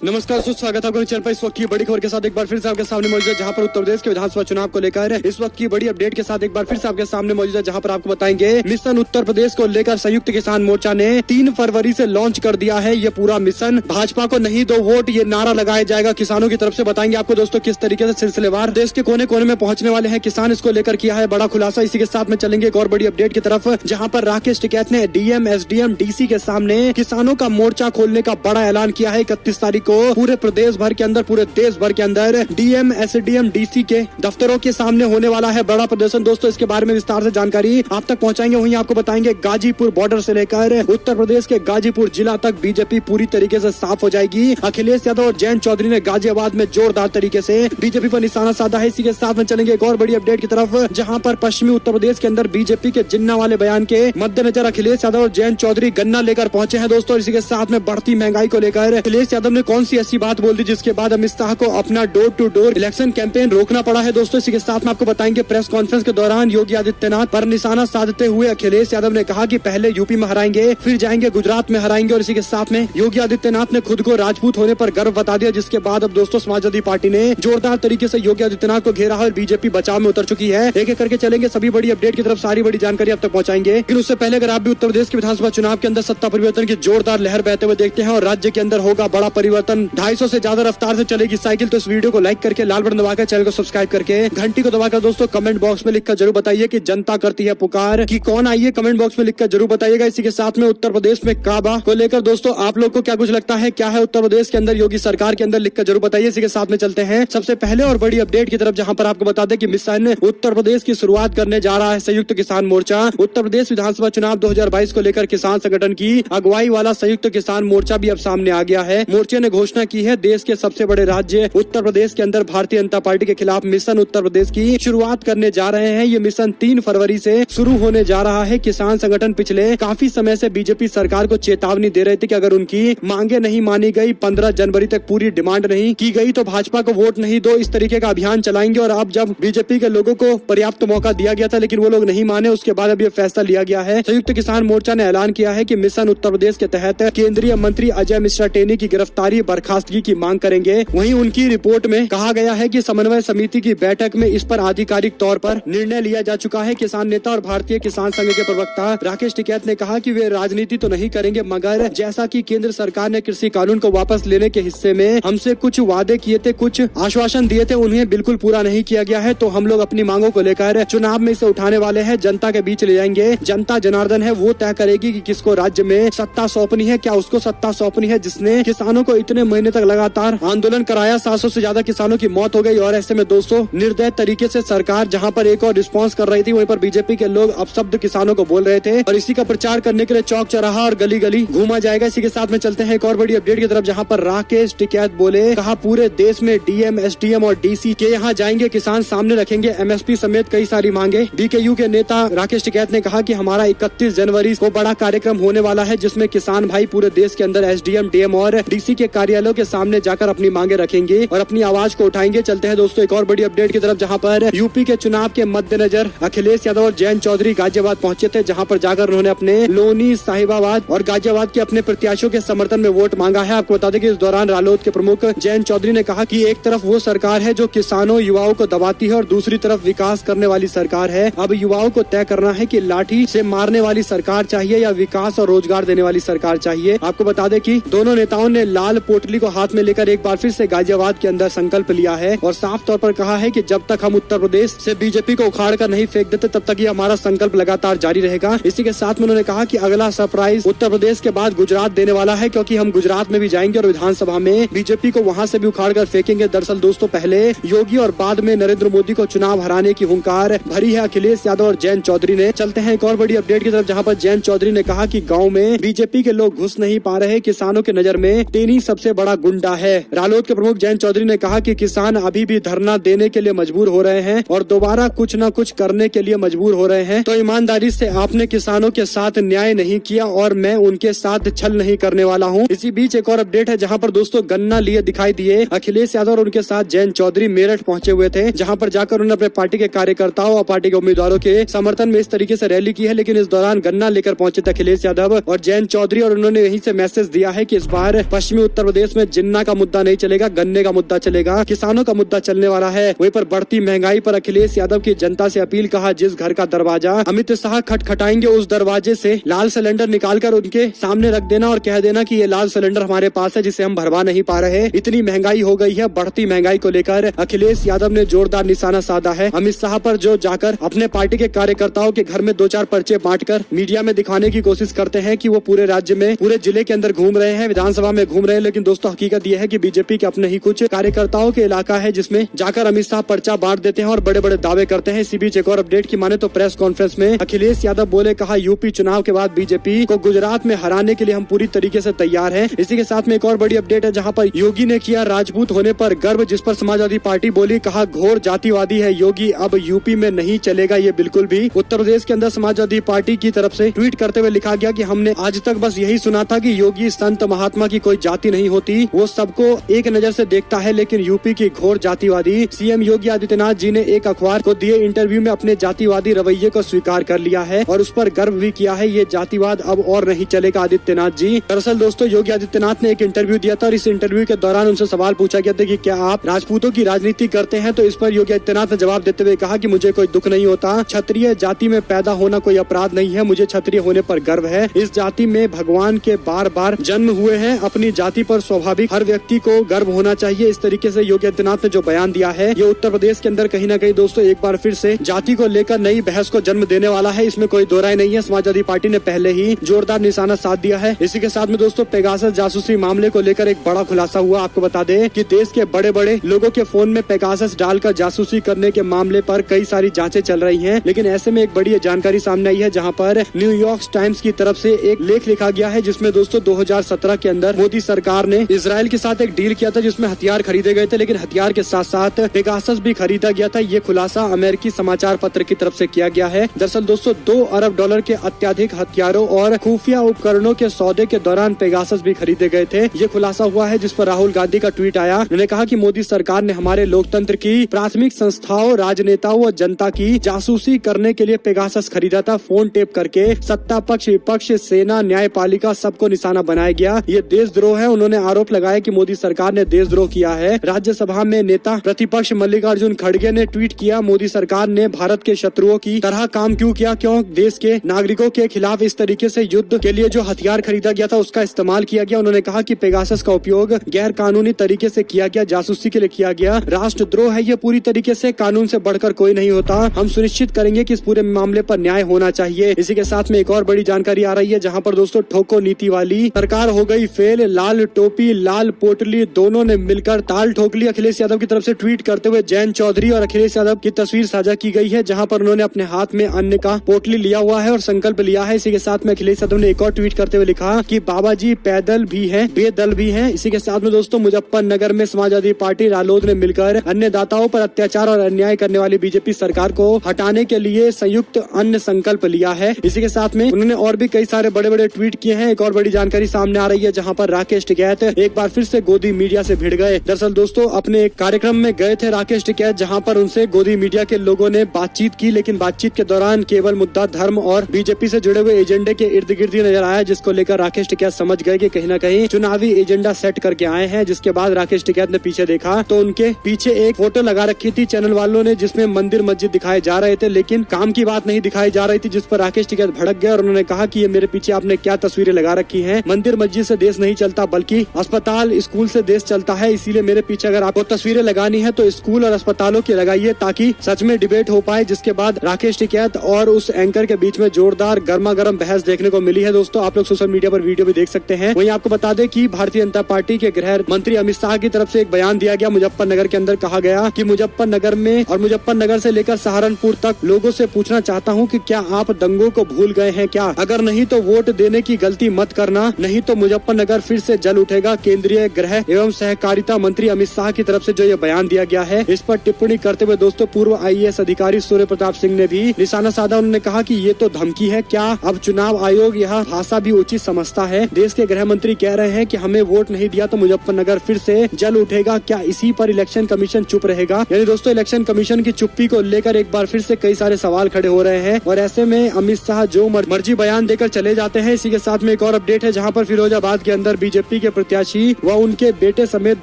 नमस्कार, स्वागत है आपका चैनल पर। इस वक्त की बड़ी खबर के साथ एक बार फिर से आपके सामने मौजूद है, जहां पर उत्तर प्रदेश के विधानसभा चुनाव को लेकर इस वक्त की बड़ी अपडेट के साथ एक बार फिर से आपके सामने मौजूद है, जहां पर आपको बताएंगे मिशन उत्तर प्रदेश को लेकर संयुक्त किसान मोर्चा ने 3 फरवरी से लॉन्च कर दिया है ये पूरा मिशन। भाजपा को नहीं दो वोट, ये नारा लगाया जाएगा किसानों की तरफ से। बताएंगे आपको दोस्तों किस तरीके से सिलसिलेवार देश के कोने कोने में पहुंचने वाले हैं किसान, इसको लेकर किया है बड़ा खुलासा। इसी के साथ में चलेंगे एक और बड़ी अपडेट की तरफ, जहाँ पर राकेश टिकैत ने डीएम, एसडीएम, डीसी के सामने किसानों का मोर्चा खोलने का बड़ा ऐलान किया है। 31 तारीख को पूरे प्रदेश भर के अंदर, पूरे देश भर के अंदर डीएम, एसडीएम, डीसी के दफ्तरों के सामने होने वाला है बड़ा प्रदर्शन। दोस्तों इसके बारे में विस्तार से जानकारी आप तक पहुंचाएंगे। वहीं आपको बताएंगे गाजीपुर बॉर्डर से लेकर उत्तर प्रदेश के गाजीपुर जिला तक बीजेपी पूरी तरीके से साफ हो जाएगी। अखिलेश यादव और जयंत चौधरी ने गाजियाबाद में जोरदार तरीके से बीजेपी पर निशाना साधा है। इसी के साथ में चलेंगे एक और बड़ी अपडेट की तरफ, जहाँ पर पश्चिमी उत्तर प्रदेश के अंदर बीजेपी के जिन्ना वाले बयान के मद्देनजर अखिलेश यादव और जयंत चौधरी गन्ना लेकर पहुंचे हैं दोस्तों। इसी के साथ में बढ़ती महंगाई को लेकर अखिलेश यादव ने कौन सी ऐसी बात बोल दी जिसके बाद अमित शाह को अपना door to door election campaign रोकना पड़ा है दोस्तों। इसी के साथ में आपको बताएंगे प्रेस कॉन्फ्रेंस के दौरान योगी आदित्यनाथ पर निशाना साधते हुए अखिलेश यादव ने कहा कि पहले यूपी में हराएंगे, फिर जाएंगे गुजरात में हराएंगे। और इसी के साथ में योगी आदित्यनाथ ने खुद को राजपूत होने पर गर्व बता दिया, जिसके बाद अब दोस्तों समाजवादी पार्टी ने जोरदार तरीके से योगी आदित्यनाथ को घेरा है और बीजेपी बचाव में उतर चुकी है। एक एक करके चलेंगे सभी बड़ी अपडेट की तरफ, सारी बड़ी जानकारी आप तक पहुंचाएंगे। लेकिन उससे पहले अगर आप भी उत्तर प्रदेश के विधानसभा चुनाव के अंदर सत्ता परिवर्तन की जोरदार लहर बहते हुए देखते हैं और राज्य के अंदर होगा बड़ा परिवर्तन, 250 से ज्यादा रफ्तार से चलेगी साइकिल, तो इस वीडियो को लाइक करके, लाल बटन दबाकर, चैनल को सब्सक्राइब करके, घंटी को दबाकर दोस्तों कमेंट बॉक्स में लिखकर जरूर बताइए कि जनता करती है पुकार कि कौन आइए। कमेंट बॉक्स में लिखकर जरूर बताइएगा। इसी के साथ में उत्तर प्रदेश में काबा को लेकर दोस्तों आप लोग को क्या कुछ लगता है, क्या है उत्तर प्रदेश के अंदर योगी सरकार के अंदर, लिखकर जरूर बताइए। इसी के साथ में चलते हैं सबसे पहले और बड़ी अपडेट की तरफ, जहां पर आपको बता दें कि मिशन उत्तर प्रदेश की शुरुआत करने जा रहा है संयुक्त किसान मोर्चा। उत्तर प्रदेश विधानसभा चुनाव 2022 को लेकर किसान संगठन की अगुवाई वाला संयुक्त किसान मोर्चा भी अब सामने आ गया है। मोर्चे ने घोषणा की है देश के सबसे बड़े राज्य उत्तर प्रदेश के अंदर भारतीय जनता पार्टी के खिलाफ मिशन उत्तर प्रदेश की शुरुआत करने जा रहे हैं। ये मिशन 3 फरवरी से शुरू होने जा रहा है। किसान संगठन पिछले काफी समय से बीजेपी सरकार को चेतावनी दे रहे थे कि अगर उनकी मांगे नहीं मानी गई, 15 जनवरी तक पूरी डिमांड नहीं की गई तो भाजपा को वोट नहीं दो, इस तरीके का अभियान चलाएंगे। और अब जब बीजेपी के लोगों को पर्याप्त मौका दिया गया था लेकिन वो लोग नहीं माने, उसके बाद अब ये फैसला लिया गया है। संयुक्त किसान मोर्चा ने ऐलान किया है कि मिशन उत्तर प्रदेश के तहत केंद्रीय मंत्री अजय मिश्रा टेनी की गिरफ्तारी, बर्खास्तगी की मांग करेंगे। वहीं उनकी रिपोर्ट में कहा गया है कि समन्वय समिति की बैठक में इस पर आधिकारिक तौर पर निर्णय लिया जा चुका है। किसान नेता और भारतीय किसान संघ के प्रवक्ता राकेश टिकैत ने कहा कि वे राजनीति तो नहीं करेंगे, मगर जैसा कि केंद्र सरकार ने कृषि कानून को वापस लेने के हिस्से में हमसे कुछ वादे किए थे, कुछ आश्वासन दिए थे, उन्हें बिल्कुल पूरा नहीं किया गया है। तो हम लोग अपनी मांगों को लेकर चुनाव में इसे उठाने वाले हैं, जनता के बीच ले जाएंगे। जनता जनार्दन है, वो तय करेगी कि किसको राज्य में सत्ता सौंपनी है, क्या उसको सत्ता सौंपनी है जिसने किसानों को इतने महीने तक लगातार आंदोलन कराया। 700 से ज्यादा किसानों की मौत हो गई और ऐसे में दोस्तों निर्दय तरीके से सरकार जहां पर एक और रिस्पांस कर रही थी, वहीं पर बीजेपी के लोग अपशब्द किसानों को बोल रहे थे और इसी का प्रचार करने के लिए चौक चौराहा और गली गली घूमा जाएगा। इसी के साथ में चलते हैं एक और बड़ी अपडेट की तरफ, जहां पर राकेश टिकैत बोले, कहा पूरे देश में डीएम, एसडीएम और डीसी के यहाँ जाएंगे किसान, सामने रखेंगे एमएसपी समेत कई सारी मांगे। बीकेयू के नेता राकेश टिकैत ने कहा कि हमारा 31 जनवरी को बड़ा कार्यक्रम होने वाला है, जिसमें किसान भाई पूरे देश के अंदर एसडीएम, डीएम और डीसी के कार्यालयों के सामने जाकर अपनी मांगे रखेंगे और अपनी आवाज को उठाएंगे। चलते हैं दोस्तों एक और बड़ी अपडेट की तरफ, जहां पर यूपी के चुनाव के मद्देनजर अखिलेश यादव और जयंत चौधरी गाजियाबाद पहुंचे थे, जहां पर जाकर उन्होंने अपने लोनी, साहिबाबाद और गाजियाबाद के अपने प्रत्याशियों के समर्थन में वोट मांगा है। आपको बता दें कि इस दौरान रालोद के प्रमुख जयंत चौधरी ने कहा कि एक तरफ वो सरकार है जो किसानों, युवाओं को दबाती है और दूसरी तरफ विकास करने वाली सरकार है। अब युवाओं को तय करना है कि लाठी से मारने वाली सरकार चाहिए या विकास और रोजगार देने वाली सरकार चाहिए। आपको बता दें कि दोनों नेताओं ने लाल पोटली को हाथ में लेकर एक बार फिर से गाजियाबाद के अंदर संकल्प लिया है और साफ तौर पर कहा है कि जब तक हम उत्तर प्रदेश से बीजेपी को उखाड़ कर नहीं फेंक देते तब तक ये हमारा संकल्प लगातार जारी रहेगा। इसी के साथ में उन्होंने कहा कि अगला सरप्राइज उत्तर प्रदेश के बाद गुजरात देने वाला है, क्योंकि हम गुजरात में भी जाएंगे और विधानसभा में बीजेपी को वहां से भी उखाड़ कर फेंकेंगे। दरअसल दोस्तों पहले योगी और बाद में नरेंद्र मोदी को चुनाव हराने की हुंकार भरी है अखिलेश यादव और जयंत चौधरी ने। चलते हैं एक और बड़ी अपडेट की तरफ, जहाँ पर जयंत चौधरी ने कहा कि गाँव में बीजेपी के लोग घुस नहीं पा रहे, किसानों के नजर में टेनी सबसे बड़ा गुंडा है। रालोद के प्रमुख जयंत चौधरी ने कहा कि किसान अभी भी धरना देने के लिए मजबूर हो रहे हैं और दोबारा कुछ न कुछ करने के लिए मजबूर हो रहे हैं, तो ईमानदारी से आपने किसानों के साथ न्याय नहीं किया और मैं उनके साथ छल नहीं करने वाला हूं। इसी बीच एक और अपडेट है, जहां पर दोस्तों गन्ना लिए दिखाई दिए अखिलेश यादव और उनके साथ जयंत चौधरी मेरठ पहुंचे हुए थे, जहां पर जाकर उन्होंने अपने पार्टी के कार्यकर्ताओं और पार्टी के उम्मीदवारों के समर्थन में इस तरीके से रैली की है। लेकिन इस दौरान गन्ना लेकर पहुंचे थे अखिलेश यादव और जयंत चौधरी और उन्होंने यहीं से मैसेज दिया है कि इस बार पश्चिमी उत्तर प्रदेश में जिन्ना का मुद्दा नहीं चलेगा, गन्ने का मुद्दा चलेगा, किसानों का मुद्दा चलने वाला है। वहीं पर बढ़ती महंगाई पर अखिलेश यादव की जनता से अपील, कहा जिस घर का दरवाजा अमित शाह खटखटाएंगे उस दरवाजे से लाल सिलेंडर निकालकर उनके सामने रख देना और कह देना कि ये लाल सिलेंडर हमारे पास है जिसे हम भरवा नहीं पा रहे। इतनी महंगाई हो गई है। बढ़ती महंगाई को लेकर अखिलेश यादव ने जोरदार निशाना साधा है अमित शाह पर, जो जाकर अपने पार्टी के कार्यकर्ताओं के घर में 2-4 पर्चे बांटकर मीडिया में दिखाने की कोशिश करते हैं कि वो पूरे राज्य में, पूरे जिले के अंदर घूम रहे हैं, विधानसभा में घूम रहे हैं। लेकिन दोस्तों हकीकत यह है कि बीजेपी के अपने ही कुछ कार्यकर्ताओं के इलाका है जिसमें जाकर अमित शाह पर्चा बांट देते हैं और बड़े बड़े दावे करते हैं। इसी बीच एक और अपडेट की माने तो प्रेस कॉन्फ्रेंस में अखिलेश यादव बोले, कहा यूपी चुनाव के बाद बीजेपी को गुजरात में हराने के लिए हम पूरी तरीके से तैयार हैं। इसी के साथ में एक और बड़ी अपडेट है जहां पर योगी ने किया राजपूत होने पर गर्व, जिस पर समाजवादी पार्टी बोली, कहा घोर जातिवादी है योगी, अब यूपी में नहीं चलेगा ये बिल्कुल भी। उत्तर प्रदेश के अंदर समाजवादी पार्टी की तरफ से ट्वीट करते हुए लिखा गया कि हमने आज तक बस यही सुना था कि योगी संत महात्मा की कोई जाति नहीं होती, वो सबको एक नजर से देखता है, लेकिन यूपी की घोर जातिवादी। सीएम योगी आदित्यनाथ जी ने एक अखबार को दिए इंटरव्यू में अपने जातिवादी रवैये को स्वीकार कर लिया है और उस पर गर्व भी किया है। ये जातिवाद अब और नहीं चलेगा आदित्यनाथ जी। दरअसल दोस्तों योगी आदित्यनाथ ने एक इंटरव्यू दिया था और इस इंटरव्यू के दौरान उनसे सवाल पूछा गया था कि क्या आप राजपूतों की राजनीति करते हैं, तो इस पर योगी आदित्यनाथ ने जवाब देते हुए कहा कि मुझे कोई दुख नहीं होता, क्षत्रिय जाति में पैदा होना कोई अपराध नहीं है, मुझे क्षत्रिय होने पर गर्व है। इस जाति में भगवान के बार बार जन्म हुए हैं, अपनी जाति पर स्वाभाविक हर व्यक्ति को गर्व होना चाहिए। इस तरीके से योगी आदित्यनाथ ने जो बयान दिया है ये उत्तर प्रदेश के अंदर कहीं न कहीं दोस्तों एक बार फिर से जाति को लेकर नई बहस को जन्म देने वाला है, इसमें कोई दो राय नहीं है। समाजवादी पार्टी ने पहले ही जोरदार निशाना साध दिया है। इसी के साथ में दोस्तों पेगासस जासूसी मामले को लेकर एक बड़ा खुलासा हुआ। आपको बता दें कि देश के बड़े बड़े लोगों के फोन में पेगासस डालकर जासूसी करने के मामले पर कई सारी जांचें चल रही हैं, लेकिन ऐसे में एक बड़ी जानकारी सामने आई है जहां पर न्यूयॉर्क टाइम्स की तरफ से एक लेख लिखा गया है जिसमें दोस्तों 2017 के अंदर मोदी सरकार ने इजराइल के साथ एक डील किया था जिसमें हथियार खरीदे गए थे, लेकिन हथियार के साथ साथ पेगासस भी खरीदा गया था। ये खुलासा अमेरिकी समाचार पत्र की तरफ से किया गया है। दरअसल दोस्तों $2 अरब के अत्याधिक हथियारों और खुफिया उपकरणों के सौदे के दौरान पेगासस भी खरीदे गए थे। ये खुलासा हुआ है जिस पर राहुल गांधी का ट्वीट आया। उन्होंने कहा कि मोदी सरकार ने हमारे लोकतंत्र की प्राथमिक संस्थाओं, राजनेताओं और जनता की जासूसी करने के लिए पेगासस खरीदा था। फोन टेप करके सत्ता पक्ष, विपक्ष, सेना, न्यायपालिका सबको निशाना बनाया गया। ये देशद्रोह है। उन्होंने आरोप लगाया कि मोदी सरकार ने देशद्रोह किया है। राज्यसभा में नेता प्रतिपक्ष मल्लिकार्जुन खड़गे ने ट्वीट किया, मोदी सरकार ने भारत के शत्रुओं की तरह काम क्यों किया, क्यों देश के नागरिकों के खिलाफ इस तरीके से युद्ध के लिए जो हथियार खरीदा गया था उसका इस्तेमाल किया गया। उन्होंने कहा कि पेगासस का उपयोग गैर कानूनी तरीके से किया गया, जासूसी के लिए किया गया, राष्ट्रद्रोह है। ये पूरी तरीके से कानून से बढ़कर कोई नहीं होता। हम सुनिश्चित करेंगे कि इस पूरे मामले पर न्याय होना चाहिए। इसी के साथ में एक और बड़ी जानकारी आ रही है जहां पर दोस्तों ठोको नीति वाली सरकार हो गई फेल। लाल टोपी, लाल पोटली दोनों ने मिलकर ताल ठोक ली। अखिलेश यादव की तरफ से ट्वीट करते हुए जयंत चौधरी और अखिलेश यादव की तस्वीर साझा की गई है जहां पर उन्होंने अपने हाथ में अन्न का पोटली लिया हुआ है और संकल्प लिया है। इसी के साथ में अखिलेश यादव ने एक और ट्वीट करते हुए लिखा कि बाबा जी पैदल भी हैं, बेदल भी हैं। इसी के साथ में दोस्तों मुजफ्फरनगर में समाजवादी पार्टी रालोद ने मिलकर अन्नदाताओं पर अत्याचार और अन्याय करने वाली बीजेपी सरकार को हटाने के लिए संयुक्त अन्न संकल्प लिया है। इसी के साथ में उन्होंने और भी कई सारे बड़े बड़े ट्वीट किए हैं। एक और बड़ी जानकारी सामने आ रही है जहां पर राकेश टिकैत एक बार फिर से गोदी मीडिया से भिड़ गए। दरअसल दोस्तों अपने एक कार्यक्रम में गए थे राकेश टिकैत जहां पर उनसे गोदी मीडिया के लोगों ने बातचीत की, लेकिन बातचीत के दौरान केवल मुद्दा धर्म और बीजेपी से जुड़े हुए एजेंडे के इर्द गिर्द ही नजर आया, जिसको लेकर राकेश टिकैत समझ गए कि कहीं न कहीं चुनावी एजेंडा सेट करके आए हैं। जिसके बाद राकेश टिकैत ने पीछे देखा तो उनके पीछे एक फोटो लगा रखी थी चैनल वालों ने जिसमें मंदिर मस्जिद दिखाए जा रहे थे, लेकिन काम की बात नहीं दिखाई जा रही थी, जिस पर राकेश टिकैत भड़क गए और उन्होंने कहा कि ये मेरे पीछे आपने क्या तस्वीरें लगा रखी हैं। मंदिर मस्जिद से देश नहीं चलता बल्कि अस्पताल स्कूल से देश चलता है, इसीलिए मेरे पीछे अगर आपको तस्वीरें लगानी है तो स्कूल और अस्पतालों की लगाइए ताकि सच में डिबेट हो पाए। जिसके बाद राकेश टिकैत और उस एंकर के बीच में जोरदार गर्मा गर्म बहस देखने को मिली है। दोस्तों आप लोग सोशल मीडिया पर वीडियो भी देख सकते हैं। वहीं आपको बता दें कि भारतीय जनता पार्टी के गृह मंत्री अमित शाह की तरफ से एक बयान दिया गया मुजफ्फरनगर के अंदर। कहा गया कि मुजफ्फरनगर में और मुजफ्फरनगर से लेकर सहारनपुर तक लोगों से पूछना चाहता हूं कि क्या आप दंगों को भूल गए हैं क्या? अगर नहीं तो वोट देने की गलती मत करना, नहीं तो मुजफ्फरनगर फिर से जल उठेगा। केंद्रीय गृह एवं सहकारिता मंत्री अमित शाह की तरफ से जो ये बयान दिया गया है इस पर टिप्पणी करते हुए दोस्तों पूर्व IAS अधिकारी सूर्य प्रताप सिंह ने भी निशाना साधा। उन्होंने कहा कि ये तो धमकी है, क्या अब चुनाव आयोग यह भाषा भी उचित समझता है? देश के गृह मंत्री कह रहे हैं कि हमें वोट नहीं दिया तो मुजफ्फरनगर फिर से जल उठेगा, क्या इसी पर इलेक्शन कमीशन चुप रहेगा? यानी दोस्तों इलेक्शन कमीशन की चुप्पी को लेकर एक बार फिर से कई सारे सवाल खड़े हो रहे हैं और ऐसे में अमित शाह जो मर्जी बयान देकर चले जाते हैं। इसी के साथ में एक और अपडेट है जहां पर फिरोजाबाद के अंदर बीजेपी के प्रत्याशी व उनके बेटे समेत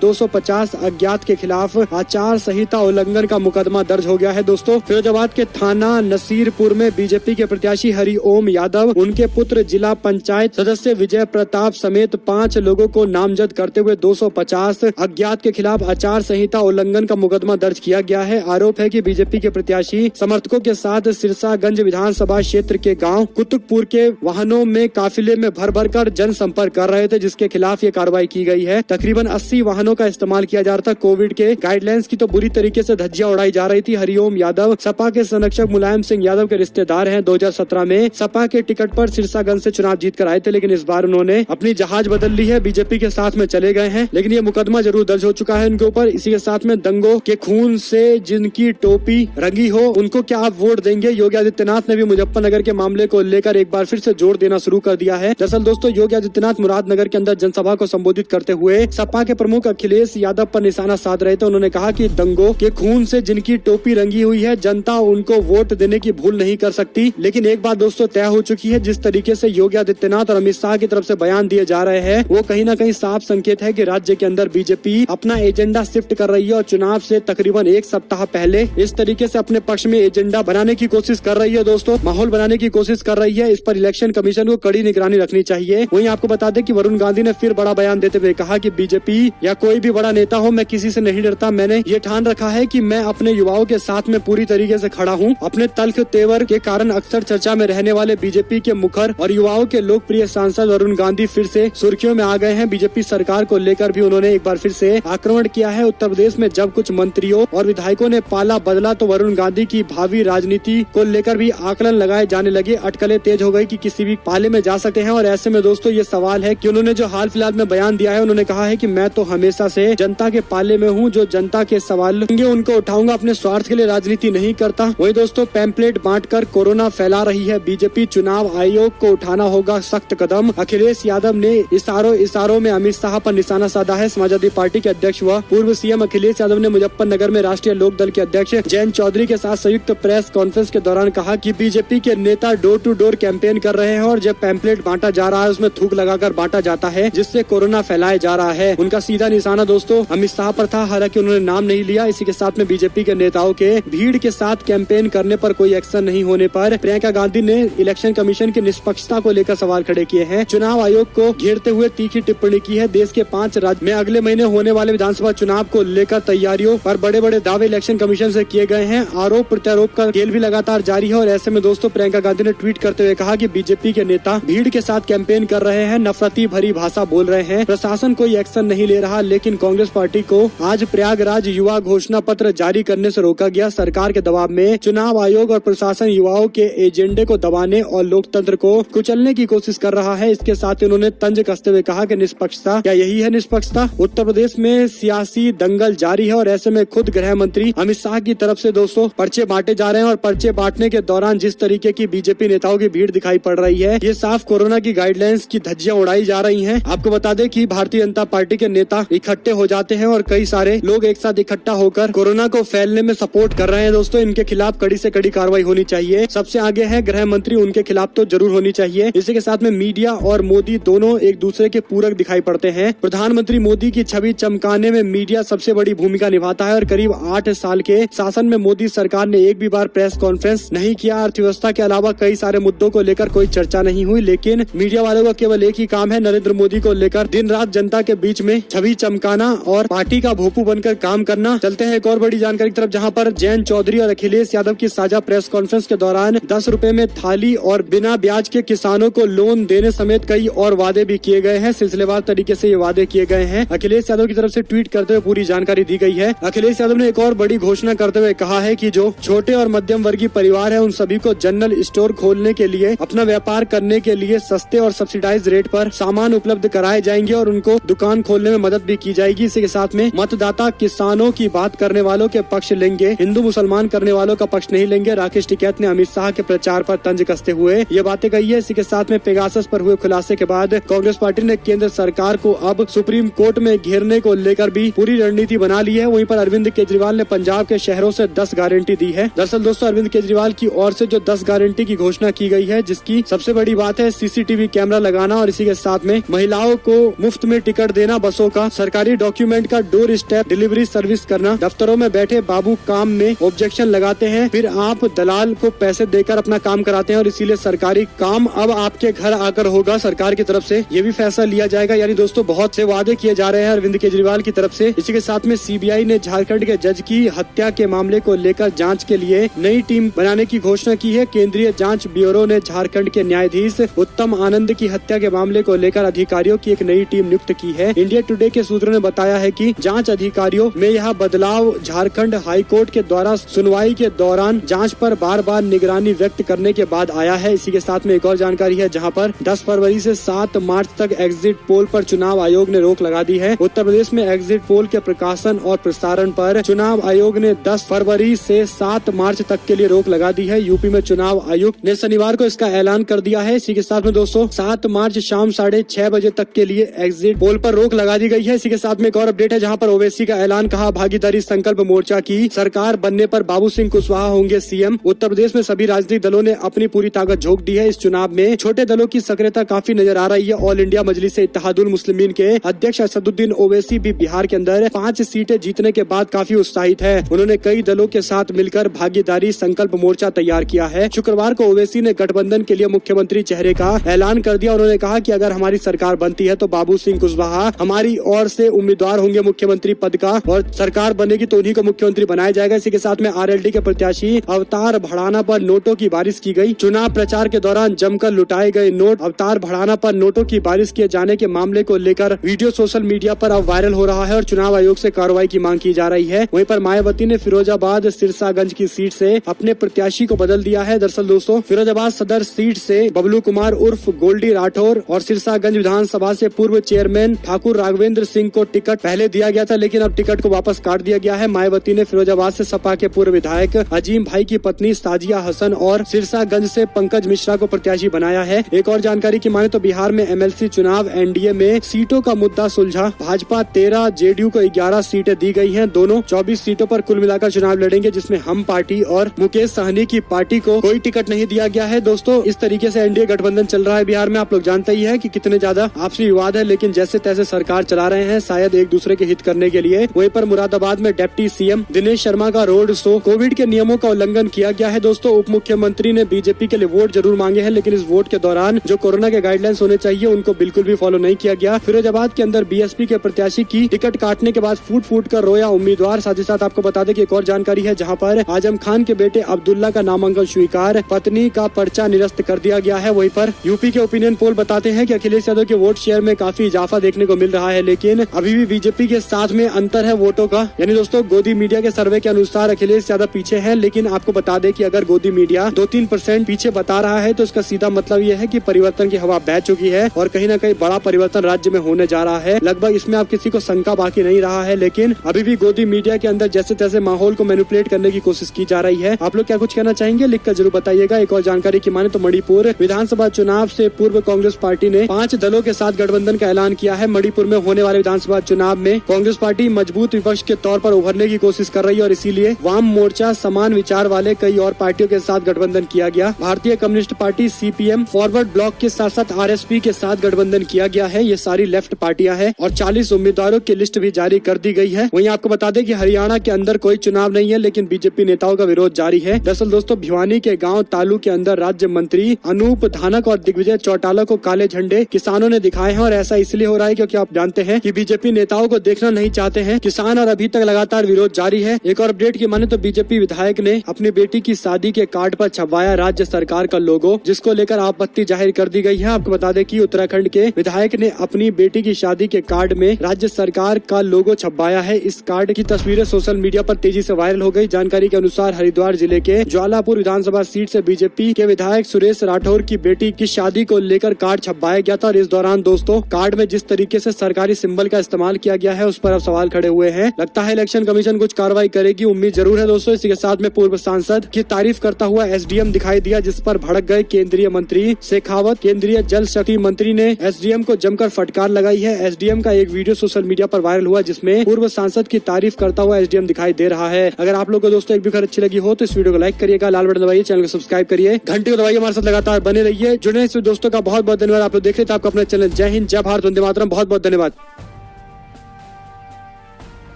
250 अज्ञात के खिलाफ आचार संहिता उल्लंघन का मुकदमा दर्ज हो गया है। दोस्तों, फिरोजाबाद के थाना नसीरपुर में बीजेपी के प्रत्याशी हरिओम यादव, उनके पुत्र जिला पंचायत सदस्य विजय प्रताप समेत 5 लोगों को नामजद करते हुए 250 अज्ञात के खिलाफ आचार संहिता उल्लंघन का मुकदमा दर्ज किया गया है। आरोप है कि बीजेपी के प्रत्याशी समर्थकों के साथ सिरसागंज विधानसभा क्षेत्र के गांव कुतुकपुर के वाहनों में काफिले में भर भर कर जनसंपर्क कर रहे थे, जिसके खिलाफ ये कार्रवाई की गई है। तकरीबन 80 वाहनों का इस्तेमाल किया जा रहा था। कोविड के गाइडलाइंस की तो बुरी तरीके से धज्जियां उड़ाई जा रही थी। हरिओम यादव सपा के संरक्षक मुलायम सिंह यादव के रिश्तेदार हैं। 2017 में सपा के टिकट पर सिरसागंज से चुनाव जीत कर आए थे, लेकिन इस बार उन्होंने अपनी जहाज बदल ली है, बीजेपी के साथ में चले गए हैं। लेकिन ये मुकदमा जरूर दर्ज हो चुका है उनके ऊपर। इसी के साथ में दंगों के खून से जिनकी टोपी रंगी हो उनको क्या आप वोट देंगे? योगी आदित्यनाथ ने भी मुजफ्फरनगर के मामले को लेकर एक बार फिर से जोर देना शुरू कर दिया है। दरअसल दोस्तों, योगी आदित्यनाथ मुरादनगर के अंदर जनसभा को संबोधित करते हुए सपा के प्रमुख अखिलेश यादव पर निशाना साध रहे थे। उन्होंने कहा कि दंगों के खून से जिनकी टोपी रंगी हुई है, जनता उनको वोट देने की भूल नहीं कर सकती। लेकिन एक बात दोस्तों तय हो चुकी है, जिस तरीके से योगी आदित्यनाथ और अमित शाह की तरफ से बयान दिए जा रहे हैं, वो कहीं ना कहीं साफ संकेत है कि राज्य के अंदर बीजेपी अपना एजेंडा शिफ्ट कर रही है और चुनाव से तकरीबन एक सप्ताह पहले इस तरीके से अपने पक्ष में एजेंडा बनाने की कोशिश कर रही है। दोस्तों, माहौल बनाने की कोशिश कर रही है। इस पर इलेक्शन कमीशन को कड़ी निगरानी रखनी चाहिए। वहीं आपको बता दें कि वरुण गांधी ने फिर बड़ा बयान देते हुए कहा कि बीजेपी या कोई भी बड़ा नेता हो, मैं किसी से नहीं डरता। मैंने ये ठान रखा है कि मैं अपने युवाओं के साथ में पूरी तरीके से खड़ा हूँ। अपने तल्ख तेवर के कारण अक्सर चर्चा में रहने वाले बीजेपी के मुखर और युवाओं के लोकप्रिय सांसद वरुण गांधी फिर से सुर्खियों में आ गए हैं। बीजेपी सरकार को लेकर भी उन्होंने एक बार फिर से आक्रमण किया है। उत्तर प्रदेश में जब कुछ मंत्रियों और विधायकों ने पाला बदला तो वरुण गांधी की भावी राजनीति को लेकर भी आकलन लगाए जाने लगे। अटकलें तेज हो गई कि किसी भी पाले में जा सकते हैं। और ऐसे में दोस्तों ये सवाल है कि उन्होंने जो हाल फिलहाल में बयान दिया है, उन्होंने कहा है कि मैं तो हमेशा से जनता के पाले में हूँ, जो जनता के सवाल होंगे उनको उठाऊंगा, अपने स्वार्थ के लिए राजनीति नहीं करता। वही दोस्तों, पैम्पलेट बांटकर कोरोना फैला रही है बीजेपी, चुनाव आयोग को उठाना होगा सख्त कदम। अखिलेश यादव ने इशारों में अमित शाह पर निशाना साधा है। समाजवादी पार्टी के अध्यक्ष व पूर्व सीएम अखिलेश यादव ने मुजफ्फरनगर में राष्ट्रीय लोकदल के अध्यक्ष जयंत चौधरी के साथ संयुक्त प्रेस कॉन्फ्रेंस के दौरान कहा कि बीजेपी के नेता डोर टू डोर कैंपेन कर रहे हैं और जब पैम्पलेट बांटा जा रहा है उसमें थूक लगाकर बांटा जाता है, जिससे कोरोना फैलाया जा रहा है। उनका सीधा निशाना दोस्तों अमित शाह पर था, हालांकि उन्होंने नाम नहीं लिया। इसी के साथ में बीजेपी के नेताओं के भीड़ के साथ कैंपेन करने पर कोई एक्शन नहीं होने पर प्रियंका गांधी ने इलेक्शन कमीशन की निष्पक्षता को लेकर सवाल खड़े किए हैं। चुनाव आयोग को घेरते हुए तीखी टिप्पणी की है। देश के 5 राज्य में अगले महीने होने वाले विधानसभा चुनाव को लेकर तैयारियों पर बड़े बड़े दावे इलेक्शन कमीशन से किए गए हैं। आरोप प्रत्यारोप का खेल भी लगातार जारी है और ऐसे में दोस्तों प्रियंका गांधी ने ट्वीट करते हुए कहा कि बीजेपी के नेता भीड़ के साथ कैंपेन कर रहे हैं, नफरती भरी भाषा बोल रहे हैं। प्रशासन कोई एक्शन नहीं ले रहा, लेकिन कांग्रेस पार्टी को आज प्रयागराज युवा घोषणा पत्र जारी करने से रोका गया। सरकार के दबाव में चुनाव आयोग और प्रशासन युवाओं के एजेंडे को दबाने और लोकतंत्र को कुचलने की कोशिश कर रहा है। इसके साथ उन्होंने तंज कसते हुए कहा कि निष्पक्षता, क्या यही है निष्पक्षता? उत्तर प्रदेश में सियासी दंगल जारी है और ऐसे में खुद गृह मंत्री अमित शाह की तरफ से दोस्तों पर्चे बांटे जा रहे हैं और पर्चे बांटने के दौरान जिस तरीके की बीजेपी नेताओं की भीड़ दिखाई पड़ रही है, ये साफ कोरोना की गाइडलाइंस की धज्जियां उड़ाई जा रही हैं। आपको बता दें कि भारतीय जनता पार्टी के नेता इकट्ठे हो जाते हैं और कई सारे लोग एक साथ इकट्ठा होकर कोरोना को फैलने में सपोर्ट कर रहे हैं। दोस्तों, इनके खिलाफ कड़ी से कड़ी कार्रवाई होनी चाहिए। सबसे आगे है गृह मंत्री, उनके खिलाफ तो जरूर होनी चाहिए। इसी के साथ में मीडिया और मोदी दोनों एक दूसरे के पूरक दिखाई पड़ते हैं। प्रधानमंत्री मोदी की छवि चमकाने में मीडिया सबसे बड़ी भूमिका निभाता है और करीब 8 साल के शासन में मोदी सरकार ने एक भी बार प्रेस कॉन्फ्रेंस नहीं किया। अर्थव्यवस्था के अलावा कई सारे मुद्दों को लेकर कोई चर्चा नहीं हुई, लेकिन मीडिया वालों का केवल एक ही काम है, नरेंद्र मोदी को लेकर दिन रात जनता के बीच में छवि चमकाना और पार्टी का भोपू बनकर काम करना। चलते हैं एक और बड़ी जानकारी की तरफ, जहां पर जयंत चौधरी और अखिलेश यादव की साझा प्रेस कॉन्फ्रेंस के दौरान 10 रुपए में थाली और बिना ब्याज के किसानों को लोन देने समेत कई और वादे भी किए गए हैं। सिलसिलेवार तरीके से ये वादे किए गए हैं। अखिलेश यादव की तरफ से ट्वीट करते हुए पूरी जानकारी दी गई है। अखिलेश यादव ने एक और बड़ी घोषणा करते हुए कहा है कि जो छोटे और मध्यम वर्गीय परिवार है, उन सभी को जनरल स्टोर खोलने के लिए, अपना व्यापार करने के लिए सस्ते और सब्सिडाइज रेट पर सामान उपलब्ध कराए जाएंगे और उनको दुकान खोलने में मदद भी की जाएगी। इसी के साथ में मतदाता किसानों की बात करने वालों के पक्ष लेंगे, हिंदू मुसलमान करने वालों का पक्ष नहीं लेंगे। राकेश टिकैत ने अमित शाह के प्रचार पर तंज कसते हुए ये बातें कही है। इसी के साथ में पेगासस पर हुए खुलासे के बाद कांग्रेस पार्टी ने केंद्र सरकार को अब सुप्रीम कोर्ट में घेरने को लेकर भी पूरी रणनीति बना ली है। वहीं पर अरविंद केजरीवाल ने पंजाब के शहरों से 10 गारंटी दी है। दरअसल दोस्तों, अरविंद केजरीवाल की ओर से जो 10 गारंटी की घोषणा की गई है, जिसकी सबसे बड़ी बात है सीसीटीवी कैमरा लगाना और इसी के साथ में महिलाओं को मुफ्त में टिकट देना बसों का, सरकारी डॉक्यूमेंट का डोर स्टेप डिलीवरी सर्विस करना, दफ्तरों में बैठे बाबू काम में ऑब्जेक्शन लगाते हैं, फिर आप दलाल को पैसे देकर अपना काम कराते हैं और इसीलिए सरकारी काम अब आपके घर आकर होगा। सरकार की तरफ से ये भी फैसला लिया जाएगा। यानी दोस्तों बहुत से वादे किए जा रहे हैं अरविंद केजरीवाल की तरफ से। इसी के साथ में सीबीआई ने झारखंड के जज की हत्या के मामले को लेकर जांच के लिए नई टीम बनाने की घोषणा की है। केंद्रीय जांच ब्यूरो ने झारखंड के न्यायाधीश उत्तम आनंद की हत्या के मामले को लेकर अधिकारियों की एक नई टीम नियुक्त की है। इंडिया टुडे के सूत्रों ने बताया है कि जांच अधिकारियों में यह बदलाव झारखंड हाईकोर्ट के द्वारा सुनवाई के दौरान जांच पर बार बार निगरानी व्यक्त करने के बाद आया है। इसी के साथ में एक और जानकारी है, जहां पर 10 फरवरी से 7 मार्च तक एग्जिट पोल पर चुनाव आयोग ने रोक लगा दी है। उत्तर प्रदेश में एग्जिट पोल के प्रकाशन और प्रसारण पर चुनाव आयोग ने 10 फरवरी से 7 मार्च तक के लिए रोक लगा दी है। यूपी में चुनाव आयुक्त ने शनिवार को इसका ऐलान कर दिया है। इसी के साथ में दोस्तों 7 मार्च शाम 6:30 बजे तक के लिए एग्जिट पोल पर रोक लगा दी गई है। इसी के साथ में एक और अपडेट है, जहां पर ओवैसी का ऐलान, कहा भागीदारी संकल्प मोर्चा की सरकार बनने पर बाबू सिंह कुशवाहा होंगे सीएम। उत्तर प्रदेश में सभी राजनीतिक दलों ने अपनी पूरी ताकत झोंक दी है। इस चुनाव में छोटे दलों की सक्रियता काफी नजर आ रही है। ऑल इंडिया मजलिस इत्तेहादुल मुस्लिमीन के अध्यक्ष असदुद्दीन ओवैसी भी बिहार के अंदर 5 सीटें जीतने के बाद काफी उत्साहित है। उन्होंने कई दलों के साथ मिलकर भागीदारी संकल्प मोर्चा तैयार किया है। शुक्रवार को ओवैसी ने गठबंधन के लिए मुख्यमंत्री चेहरे का ऐलान कर दिया। उन्होंने कहा कि अगर हमारी सरकार बनती है तो बाबू सिंह कुशवाहा हमारी ओर से उम्मीदवार होंगे मुख्यमंत्री पद का, और सरकार बनेगी तो उन्हीं को मुख्यमंत्री बनाया जाएगा। इसी के साथ में आरएलडी के प्रत्याशी अवतार भड़ाना पर नोटों की बारिश की गई। चुनाव प्रचार के दौरान जमकर लुटाए गए नोट, अवतार भड़ाना पर नोटों की बारिश किए जाने के मामले को लेकर वीडियो सोशल मीडिया पर अब वायरल हो रहा है और चुनाव आयोग से कार्रवाई की मांग की जा रही है। वहीं पर मायावती ने फिरोजाबाद सिरसागंज की सीट से अपने प्रत्याशी को बदल दिया है। दरअसल दोस्तों फिरोजाबाद सदर सीट से बबलू कुमार उर्फ गोल्डी राठौर और सिरसागंज विधानसभा से पूर्व चेयरमैन ठाकुर राघवेंद्र सिंह को टिकट पहले दिया गया था, लेकिन अब टिकट को वापस काट दिया गया है। मायावती ने फिरोजाबाद से सपा के पूर्व विधायक अजीम भाई की पत्नी साजिया हसन और सिरसागंज से पंकज मिश्रा को प्रत्याशी बनाया है। एक और जानकारी की माने तो बिहार में एमएलसी चुनाव एनडीए में सीटों का मुद्दा सुलझा। भाजपा 13, जेडीयू को 11 सीटें दी गई हैं। दोनों 24 सीटों पर कुल मिलाकर चुनाव लड़ेंगे, जिसमें हम पार्टी और मुकेश सहनी की पार्टी को कोई टिकट नहीं दिया गया है। दोस्तों इस तरीके से एनडीए गठबंधन चल रहा है बिहार में। आप लोग जानते ही है कि कितने ज्यादा आपसी विवाद है, लेकिन जैसे तैसे सरकार चला रहे हैं, शायद एक दूसरे के हित करने के लिए। वहीं पर मुरादाबाद में डिप्टी सीएम दिनेश शर्मा का रोड शो, कोविड के नियमों का उल्लंघन किया गया है। दोस्तों उप मुख्यमंत्री ने बीजेपी के लिए वोट जरूर मांगे हैं, लेकिन इस वोट के दौरान जो कोरोना के गाइडलाइंस होने चाहिए उनको बिल्कुल भी फॉलो नहीं किया गया। फिरोजाबाद के अंदर बीएसपी के प्रत्याशी की टिकट काटने के बाद फूट फूट कर रोया उम्मीदवार। साथ ही साथ आपको बता दें कि एक और जानकारी है, जहां पर आजम खान के बेटे अब्दुल्ला का नामांकन स्वीकार, पत्नी का पर्चा निरस्त कर दिया गया है। वहीं पर यूपी के ओपिनियन पोल बताते हैं कि अखिलेश यादव के वोट शेयर में काफी इजाफा देखने को मिल रहा है, लेकिन अभी भी बीजेपी के साथ में अंतर है वोटों का। यानी दोस्तों गोदी मीडिया के सर्वे के अनुसार अखिलेश यादव पीछे है, लेकिन आपको बता दें कि अगर गोदी मीडिया 2-3% पीछे बता रहा है तो इसका सीधा मतलब यह है कि परिवर्तन की हवा बह चुकी है और कहीं न कहीं बड़ा परिवर्तन राज्य में होने जा रहा है। लगभग इसमें आप किसी को शंका बाकी नहीं रहा है, लेकिन अभी भी गोदी मीडिया के अंदर जैसे तैसे माहौल को मैनिपुलेट करने की कोशिश की जा रही है। आप लोग क्या कुछ कहना चाहेंगे, लिखकर जरूर बताइएगा। एक और जानकारी की माने तो मणिपुर विधानसभा चुनाव से पूर्व कांग्रेस पार्टी ने 5 दलों के साथ गठबंधन का ऐलान किया है। मणिपुर में होने वाले विधानसभा चुनाव में कांग्रेस पार्टी मजबूत विपक्ष के तौर पर उभरने की कोशिश कर रही है और इसीलिए वाम मोर्चा, समान विचार वाले कई और पार्टियों के साथ गठबंधन किया गया। भारतीय communist party CPM, forward block के साथ साथ आरएसपी के साथ गठबंधन किया गया है। ये सारी लेफ्ट पार्टियां हैं और 40 उम्मीदवारों की लिस्ट भी जारी कर दी गई है। वहीं आपको बता दें कि हरियाणा के अंदर कोई चुनाव नहीं है, लेकिन बीजेपी नेताओं का विरोध जारी है। दरअसल दोस्तों भिवानी के गाँव तालू के अंदर राज्य मंत्री अनूप धानक और दिग्विजय चौटाला को काले झंडे किसानों ने दिखाए हैं और ऐसा इसलिए हो रहा है क्योंकि आप जानते हैं कि बीजेपी नेताओं को देखना नहीं चाहते हैं किसान और अभी तक लगातार विरोध जारी है। एक और अपडेट की माने तो बीजेपी विधायक ने अपनी बेटी की शादी के कार्ड पर छपवाया राज्य सरकार का लोगो, जिसको लेकर आपत्ति जाहिर कर दी गई है। आपको बता दें कि उत्तराखंड के विधायक ने अपनी बेटी की शादी के कार्ड में राज्य सरकार का लोगो छपवाया है। इस कार्ड की तस्वीरें सोशल मीडिया पर तेजी से वायरल हो गई। जानकारी के अनुसार हरिद्वार जिले के ज्वालापुर विधानसभा सीट से बीजेपी के विधायक सुरेश राठौर की बेटी की शादी को लेकर कार्ड छपवाया गया था और इस दौरान दोस्तों कार्ड में जिस तरीके से सरकारी सिंबल का इस्तेमाल किया गया है उस पर अब सवाल खड़े हुए हैं। लगता है इलेक्शन कमीशन कुछ कार्रवाई करेगी, उम्मीद जरूर है दोस्तों। इसी के साथ में पूर्व सांसद की तारीफ करता हुआ एसडीएम दिखाई दिया, जिस पर भड़क गए केंद्रीय मंत्री शेखावत। केंद्रीय जल शक्ति मंत्री ने एसडीएम को जमकर फटकार लगाई है। एसडीएम का एक वीडियो सोशल मीडिया पर वायरल हुआ, जिसमें पूर्व सांसद की तारीफ करता हुआ एसडीएम दिखाई दे रहा है। अगर आप लोग को दोस्तों एक भी खबर अच्छी लगी हो तो इस वीडियो को लाइक करिएगा, लाल बटन दबाइए, चैनल को सब्सक्राइब करिए, घंटी को दबाइए, हमारे साथ लगातार बने रहिए। जुड़ने से दोस्तों का बहुत बहुत धन्यवाद। आप लोग देख रहे थे आपका अपना चैनल जय हिंद। जय भारत, वंदे मातरम। बहुत बहुत धन्यवाद।